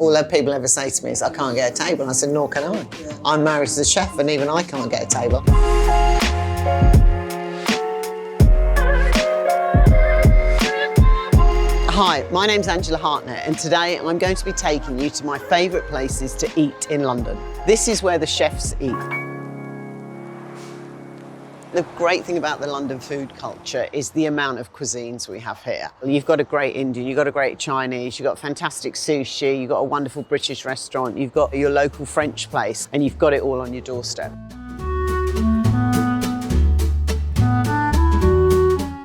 All that people ever say to me is, I can't get a table. And I said, nor can I. I'm married to the chef and even I can't get a table. Hi, my name's Angela Hartnett and today I'm going to be taking you to my favourite places to eat in London. This is where the chefs eat. The great thing about the London food culture is the amount of cuisines we have here. You've got a great Indian, you've got a great Chinese, you've got fantastic sushi, you've got a wonderful British restaurant, you've got your local French place, and you've got it all on your doorstep.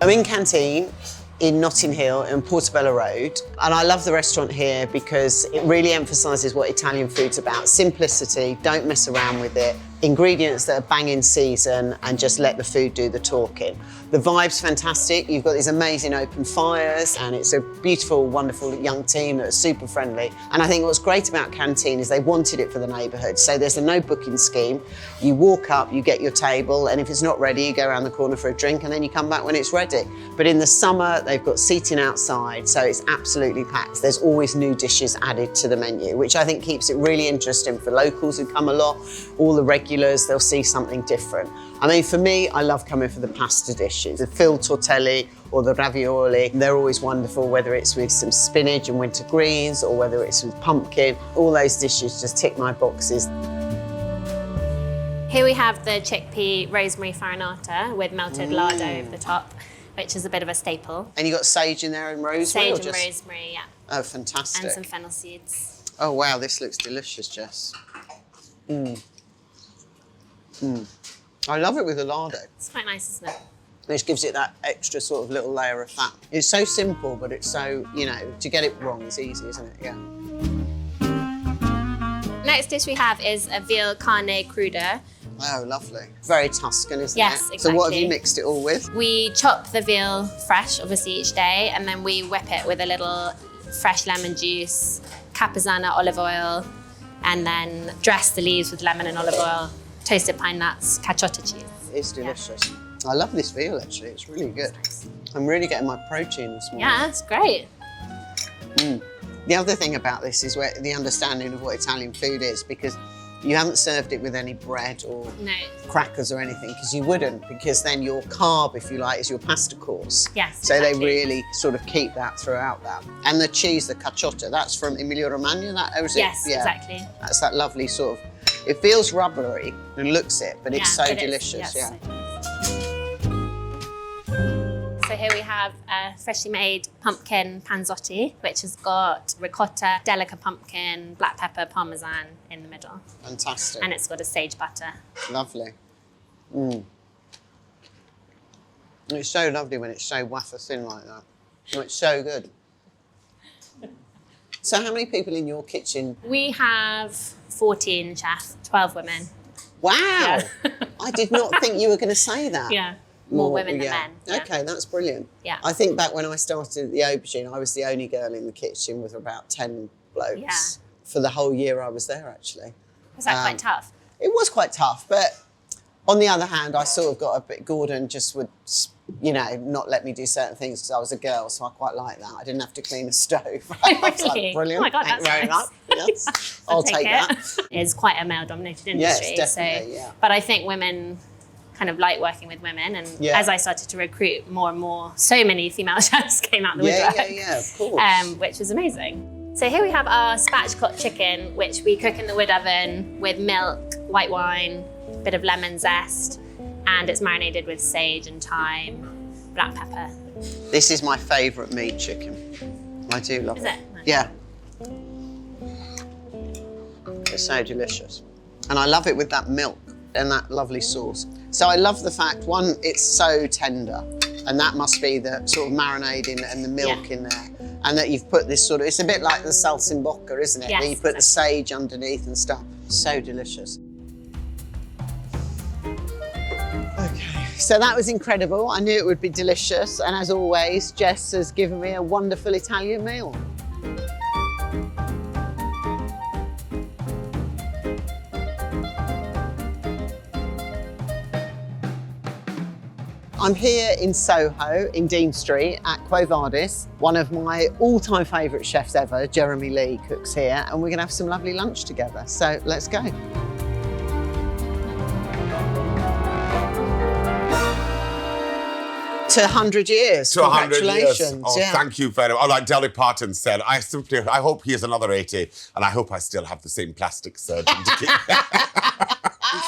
I'm in Canteen in Notting Hill and Portobello Road, and I love the restaurant here because it really emphasises what Italian food's about. Simplicity, don't mess around with it, ingredients that are bang in season, and just let the food do the talking. The vibe's fantastic. You've got these amazing open fires and it's a beautiful, wonderful young team that are super friendly. And I think what's great about Canteen is they wanted it for the neighbourhood. So there's a no booking scheme. You walk up, you get your table, and if it's not ready, you go around the corner for a drink and then you come back when it's ready. But in the summer, they've got seating outside, so it's absolutely packed. There's always new dishes added to the menu, which I think keeps it really interesting for locals who come a lot. All the regulars, they'll see something different. I mean, for me, I love coming for the pasta dishes. The filled tortelli or the ravioli, they're always wonderful, whether it's with some spinach and winter greens or whether it's with pumpkin. All those dishes just tick my boxes. Here we have the chickpea rosemary farinata with melted lardo over the top, which is a bit of a staple. And you got sage in there and rosemary? Sage and rosemary, yeah. Oh, fantastic. And some fennel seeds. Oh, wow, this looks delicious, Jess. I love it with the lardo. It's quite nice, isn't it? Which gives it that extra sort of little layer of fat. It's so simple, but it's so, you know, to get it wrong is easy, isn't it? Yeah. Next dish we have is a veal carne cruda. Oh, lovely. Very Tuscan, isn't it? Yes, exactly. So what have you mixed it all with? We chop the veal fresh, obviously, each day, and then we whip it with a little fresh lemon juice, Capizana olive oil, and then dress the leaves with lemon and olive oil, toasted pine nuts, cacciota cheese. It's delicious. Yeah. I love this veal, actually. It's really good. I'm really getting my protein this morning. Yeah, it's great. The other thing about this is where the understanding of what Italian food is, because you haven't served it with any bread or crackers or anything, because you wouldn't, because then your carb, if you like, is your pasta course. Yes, so exactly. They really sort of keep that throughout that. And the cheese, the cacciota, that's from Emilia-Romagna, that, or is yes, it? Yeah. Exactly. That's that lovely sort of, it feels rubbery and looks it, but it's so delicious, yes, So here we have a freshly made pumpkin panzotti, which has got ricotta, delica pumpkin, black pepper, parmesan in the middle. Fantastic. And it's got a sage butter. Lovely. It's so lovely when it's so wafer thin like that. Oh, it's so good. So how many people in your kitchen? We have 14 chefs, 12 women. Wow! Yeah. I did not think you were going to say that. Yeah. More women than men. Yeah. Okay, that's brilliant. Yeah. I think back when I started at the Aubergine, I was the only girl in the kitchen with about 10 blokes for the whole year I was there, actually. Was that quite tough? It was quite tough, but on the other hand, I sort of got a bit, Gordon just would, you know, not let me do certain things because I was a girl, so I quite like that. I didn't have to clean a stove. I was like, brilliant. Oh my God, thank that's you very nice. much. Yes, I'll take that. It's quite a male-dominated industry. Yes, definitely, yeah. But I think women kind of like working with women, and as I started to recruit more and more, so many female chefs came out the woodwork. Yeah, of course. Which was amazing. So here we have our spatchcock chicken, which we cook in the wood oven with milk, white wine, a bit of lemon zest, and it's marinated with sage and thyme, black pepper. This is my favourite meat chicken. I do love it. Is it? Nice. Yeah. It's so delicious. And I love it with that milk and that lovely sauce. So I love the fact, one, it's so tender, and that must be the sort of marinade and the milk in there. And that you've put this sort of, it's a bit like the salsimbocca, isn't it? Yes, Where you put the sage underneath and stuff. So delicious. Okay, so that was incredible. I knew it would be delicious. And as always, Jess has given me a wonderful Italian meal. I'm here in Soho, in Dean Street, at Quo Vadis. One of my all-time favourite chefs ever, Jeremy Lee, cooks here, and we're going to have some lovely lunch together. So let's go. To 100 years. To 100 years. Congratulations. Oh, yeah. thank you very much. Like Dolly Parton said, I hope he is another 80, and I hope I still have the same plastic surgeon to keep.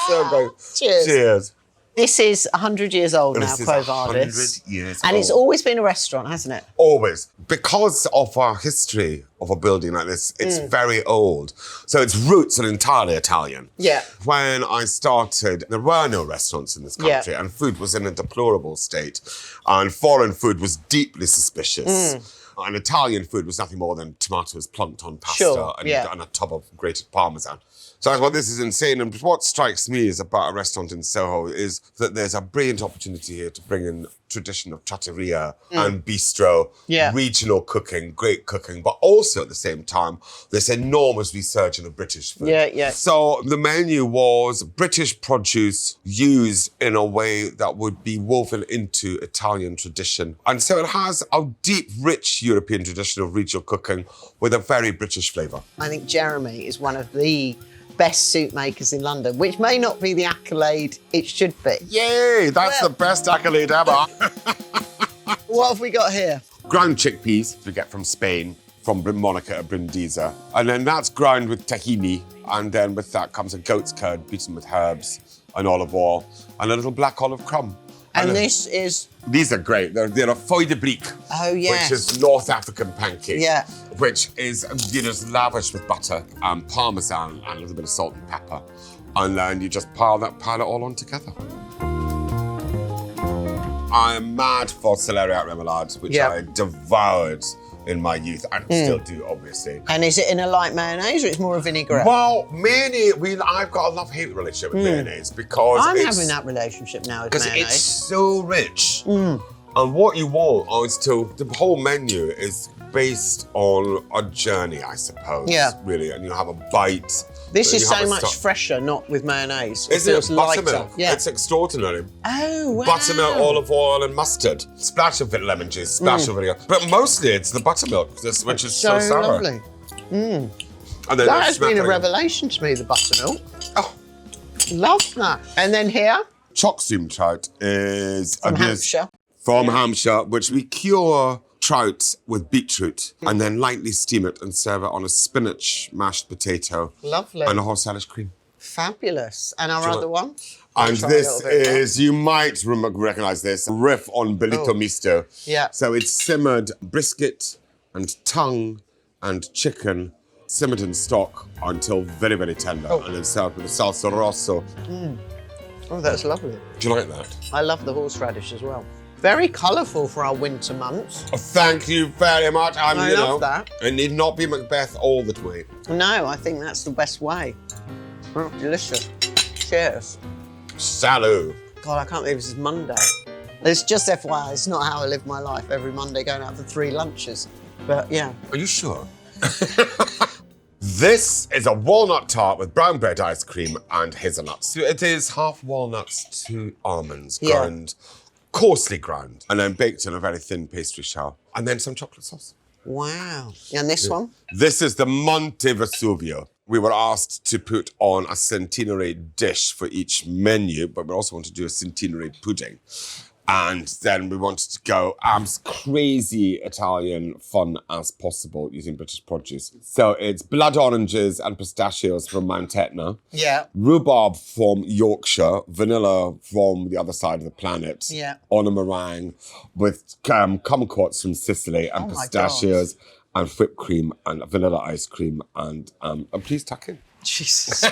So good. Cheers. Cheers. This is 100 years old now, This is Quo Vadis. 100 years And it's old. always been a restaurant, hasn't it? Always. Because of our history of a building like this, it's very old. So its roots are entirely Italian. Yeah. When I started, there were no restaurants in this country, and food was in a deplorable state. And foreign food was deeply suspicious. And Italian food was nothing more than tomatoes plunked on pasta and a tub of grated Parmesan. So I thought, this is insane. And what strikes me is about a restaurant in Soho is that there's a brilliant opportunity here to bring in tradition of trattoria and bistro, regional cooking, great cooking, but also at the same time, this enormous resurgence of British food. So the menu was British produce used in a way that would be woven into Italian tradition. And so it has a deep, rich European tradition of regional cooking with a very British flavour. I think Jeremy is one of the best soup makers in London, which may not be the accolade it should be. Yay, that's the best accolade ever. What have we got here? Ground chickpeas we get from Spain, from Monaco at Brindisa. And then that's ground with tahini. And then with that comes a goat's curd beaten with herbs and olive oil and a little black olive crumb. And this is... These are great. They're a feuille de brique. Oh, yes. Which is North African pancake. Yeah. Which is, lavished with butter and Parmesan and a little bit of salt and pepper. And then you just pile it all on together. I am mad for celeriac remoulade, which I devoured in my youth and still do, obviously. And is it in a light mayonnaise or it's more a vinaigrette? Well, mayonnaise, I've got a love-hate relationship with mayonnaise because I'm having that relationship now with mayonnaise. Because it's so rich. And what you want is the whole menu is based on a journey, I suppose. Yeah. Really, and you have a bite. This is so much fresher, not with mayonnaise. It feels lighter. Buttermilk? Yeah. It's extraordinary. Oh, wow. Buttermilk, olive oil, and mustard. Splash of lemon juice, splash of vinegar. But mostly it's the buttermilk, which is so sour. Lovely. And then that has been a revelation to me, the buttermilk. Oh, love that. And then here? Choc steam trout is... From Hampshire. From Hampshire, which we cure trout with beetroot and then lightly steam it and serve it on a spinach mashed potato. Lovely. And a horseradish cream. Fabulous. And our other one? And this is, you might recognise this, a riff on Bellito Misto. Yeah. So it's simmered brisket and tongue and chicken, simmered in stock until very, very tender and then served with a salsa rosso. Oh, that's lovely. Do you like that? I love the horseradish as well. Very colourful for our winter months. Oh, thank you very much. I love that. It need not be Macbeth all the way. No, I think that's the best way. Oh, delicious. Cheers. Salut. God, I can't believe this is Monday. It's just FYI, it's not how I live my life. Every Monday going out for 3 lunches. But yeah. Are you sure? This is a walnut tart with brown bread ice cream and hazelnuts. It is half walnuts to almonds ground. Coarsely ground, and then baked in a very thin pastry shell, and then some chocolate sauce. Wow. And this one? This is the Monte Vesuvio. We were asked to put on a centenary dish for each menu, but we also want to do a centenary pudding. And then we wanted to go as crazy Italian fun as possible using British produce. So it's blood oranges and pistachios from Mount Etna. Yeah. Rhubarb from Yorkshire. Vanilla from the other side of the planet. Yeah. On a meringue with kumquats from Sicily and pistachios and whipped cream and vanilla ice cream and please tuck in. Jesus.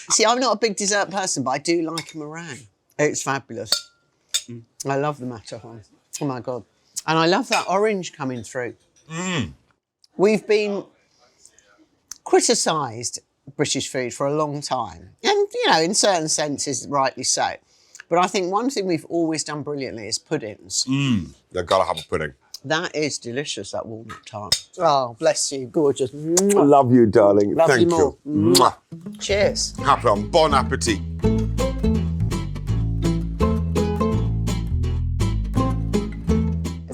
See, I'm not a big dessert person, but I do like a meringue. It's fabulous. I love the Matterhorn. Oh my God. And I love that orange coming through. We've been criticised British food for a long time. And, you know, in certain senses, rightly so. But I think one thing we've always done brilliantly is puddings. They've got to have a pudding. That is delicious, that walnut tart. Oh, bless you. Gorgeous. Love you, darling. Love Thank you more. you. Cheers. Happy on. Bon appetit.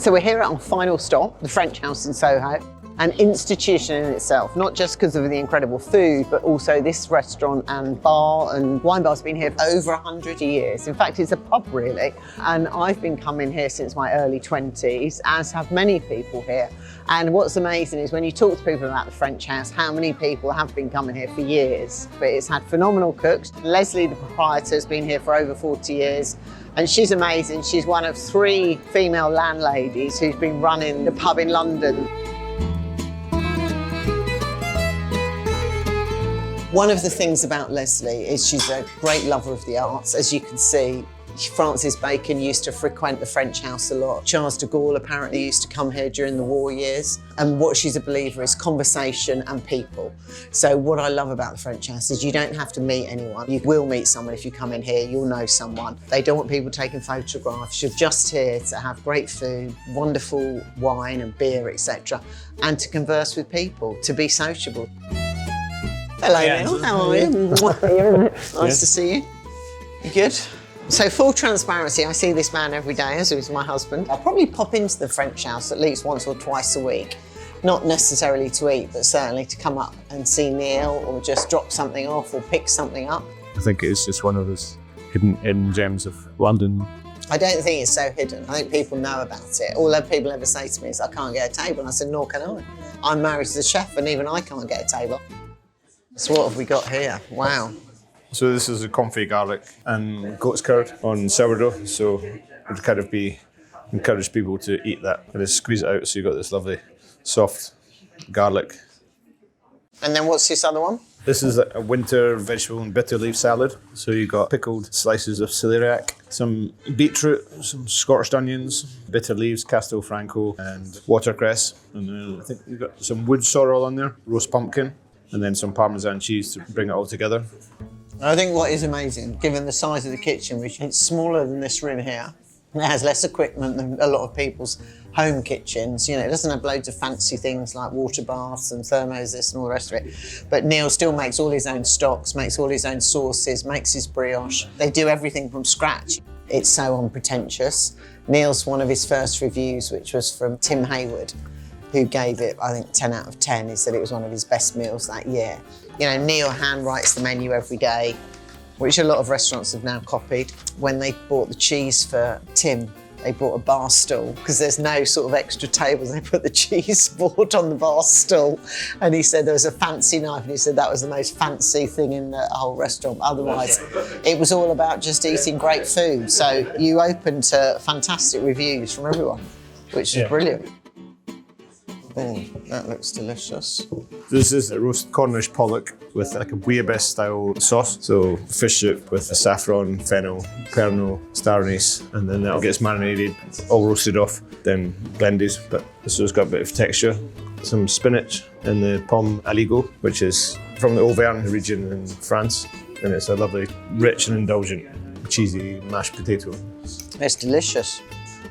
So we're here at our final stop, the French House in Soho. An institution in itself, not just because of the incredible food, but also this restaurant and bar and wine bar's been here for over 100 years. In fact, it's a pub really. And I've been coming here since my early 20s, as have many people here. And what's amazing is when you talk to people about the French House, how many people have been coming here for years. But it's had phenomenal cooks. Leslie, the proprietor, has been here for over 40 years. And she's amazing. She's one of 3 female landladies who's been running the pub in London. One of the things about Leslie is she's a great lover of the arts. As you can see, Francis Bacon used to frequent the French House a lot. Charles de Gaulle apparently used to come here during the war years. And what she's a believer is conversation and people. So what I love about the French House is you don't have to meet anyone. You will meet someone if you come in here, you'll know someone. They don't want people taking photographs. You're just here to have great food, wonderful wine and beer, etc. And to converse with people, to be sociable. Hello, Neil. How are you? Nice to see you. You good? So, full transparency, I see this man every day, as is my husband. I'll probably pop into the French House at least once or twice a week. Not necessarily to eat, but certainly to come up and see Neil or just drop something off or pick something up. I think it is just one of those hidden gems of London. I don't think it's so hidden. I think people know about it. All that people ever say to me is, I can't get a table. And I said, nor can I. I'm married to the chef and even I can't get a table. So what have we got here? Wow. So this is a confit garlic and goat's curd on sourdough. So it would kind of encourage people to eat that and just squeeze it out so you've got this lovely soft garlic. And then what's this other one? This is a winter vegetable and bitter leaf salad. So you've got pickled slices of celeriac, some beetroot, some scorched onions, bitter leaves, castel franco and watercress. And then I think you've got some wood sorrel on there, roast pumpkin, and then some Parmesan cheese to bring it all together. I think what is amazing, given the size of the kitchen, which it's smaller than this room here, it has less equipment than a lot of people's home kitchens. You know, it doesn't have loads of fancy things like water baths and thermos this and all the rest of it. But Neil still makes all his own stocks, makes all his own sauces, makes his brioche. They do everything from scratch. It's so unpretentious. Neil's one of his first reviews, which was from Tim Hayward, who gave it, I think, 10 out of 10. He said it was one of his best meals that year. You know, Neil hand writes the menu every day, which a lot of restaurants have now copied. When they bought the cheese for Tim, they brought a bar stool, because there's no sort of extra tables. They put the cheese board on the bar stool. And he said there was a fancy knife, and he said that was the most fancy thing in the whole restaurant. Otherwise, it was all about just eating great food. So you opened to fantastic reviews from everyone, which is brilliant. Oh, that looks delicious. This is a roast Cornish pollock with like a bouillabaisse style sauce. So fish soup with saffron, fennel, kernel, star anise, and then that gets marinated, all roasted off, then blended. But this has got a bit of texture. Some spinach and the pomme aligot, which is from the Auvergne region in France. And it's a lovely, rich and indulgent, cheesy mashed potato. It's delicious.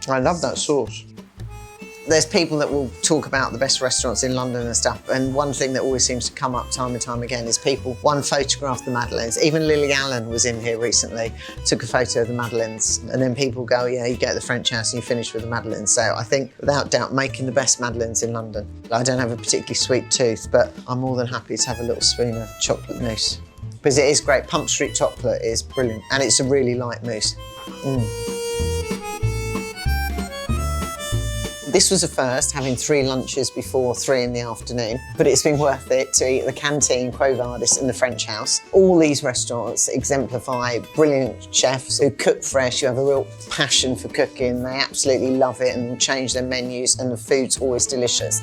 I love that sauce. There's people that will talk about the best restaurants in London and stuff, and one thing that always seems to come up time and time again is people, one, photograph the Madeleines. Even Lily Allen was in here recently, took a photo of the Madeleines, and then people go, yeah, you go to the French House and you finish with the Madeleines. So I think, without doubt, making the best Madeleines in London. I don't have a particularly sweet tooth, but I'm more than happy to have a little spoon of chocolate mousse. Because it is great. Pump Street chocolate is brilliant, and it's a really light mousse. This was a first, having 3 lunches before 3 in the afternoon, but it's been worth it to eat at the Canteen, Quo Vadis and the French House. All these restaurants exemplify brilliant chefs who cook fresh, who have a real passion for cooking. They absolutely love it and change their menus, and the food's always delicious.